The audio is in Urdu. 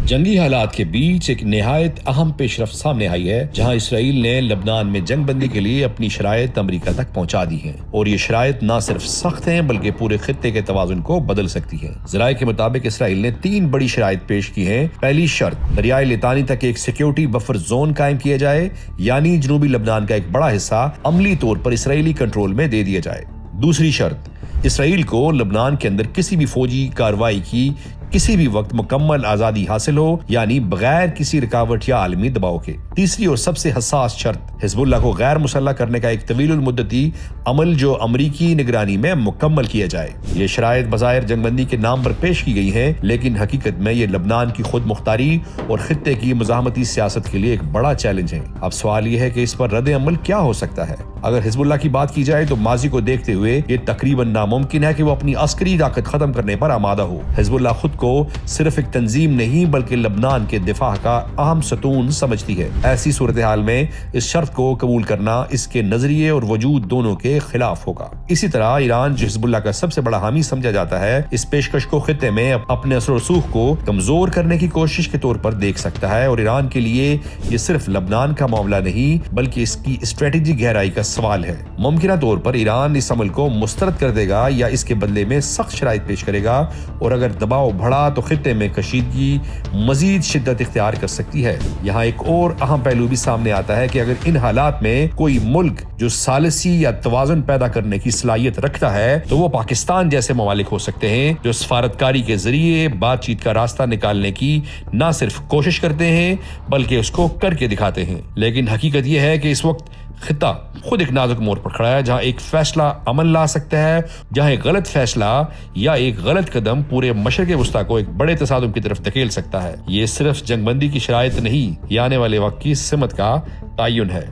جنگی حالات کے بیچ ایک نہایت اہم پیش رفت سامنے آئی ہے، جہاں اسرائیل نے لبنان میں جنگ بندی کے لیے اپنی شرائط امریکہ تک پہنچا دی ہیں، اور یہ شرائط نہ صرف سخت ہیں بلکہ پورے خطے کے توازن کو بدل سکتی ہیں۔ ذرائع کے مطابق اسرائیل نے 3 بڑی شرائط پیش کی ہیں۔ پہلی شرط، دریائے لطانی تک ایک سیکیورٹی بفر زون قائم کیا جائے، یعنی جنوبی لبنان کا ایک بڑا حصہ عملی طور پر اسرائیلی کنٹرول میں دے دیا جائے۔ دوسری شرط، اسرائیل کو لبنان کے اندر کسی بھی فوجی کارروائی کی کسی بھی وقت مکمل آزادی حاصل ہو، یعنی بغیر کسی رکاوٹ یا عالمی دباؤ کے۔ تیسری اور سب سے حساس شرط، حزب اللہ کو غیر مسلح کرنے کا ایک طویل المدتی عمل جو امریکی نگرانی میں مکمل کیا جائے۔ یہ شرائط بظاہر جنگ بندی کے نام پر پیش کی گئی ہیں، لیکن حقیقت میں یہ لبنان کی خود مختاری اور خطے کی مزاحمتی سیاست کے لیے ایک بڑا چیلنج ہے۔ اب سوال یہ ہے کہ اس پر رد عمل کیا ہو سکتا ہے؟ اگر حزب اللہ کی بات کی جائے تو ماضی کو دیکھتے ہوئے یہ تقریباً ناممکن ہے کہ وہ اپنی عسکری طاقت ختم کرنے پر آمادہ ہو۔ حزب اللہ خود کو صرف ایک تنظیم نہیں بلکہ لبنان کے دفاع کا اہم ستون سمجھتی ہے۔ ایسی صورتحال میں اس شرط کو قبول کرنا اس کے نظریے اور وجود دونوں کے خلاف ہوگا۔ اسی طرح ایران، جو حزب اللہ کا سب سے بڑا حامی سمجھا جاتا ہے، اس پیشکش کو خطے میں اپنے اثر و رسوخ کو کمزور کرنے کی کوشش کے طور پر دیکھ سکتا ہے، اور ایران کے لیے یہ صرف لبنان کا معاملہ نہیں بلکہ اس کی اسٹریٹجی گہرائی کا سوال ہے۔ ممکنہ طور پر ایران اس عمل کو مسترد کر دے گا یا اس کے بدلے میں سخت شرائط پیش کرے گا، اور اگر دباؤ بڑھا تو خطے میں کشیدگی مزید شدت اختیار کر سکتی ہے۔ یہاں ایک اور اہم پہلو بھی سامنے آتا ہے کہ اگر ان حالات میں کوئی ملک جو ثالثی یا توازن پیدا کرنے کی صلاحیت رکھتا ہے تو وہ پاکستان جیسے ممالک ہو سکتے ہیں، جو سفارتکاری کے ذریعے بات چیت کا راستہ نکالنے کی نہ صرف کوشش کرتے ہیں بلکہ اس کو کر کے دکھاتے ہیں۔ لیکن حقیقت یہ ہے کہ اس وقت خطہ خود ایک نازک موڑ پر کھڑا ہے، جہاں ایک فیصلہ امن لا سکتا ہے، جہاں ایک غلط فیصلہ یا ایک غلط قدم پورے مشرق وسطیٰ کو ایک بڑے تصادم کی طرف دھکیل سکتا ہے۔ یہ صرف جنگ بندی کی شرائط نہیں، یہ آنے والے وقت کی سمت کا تعین ہے۔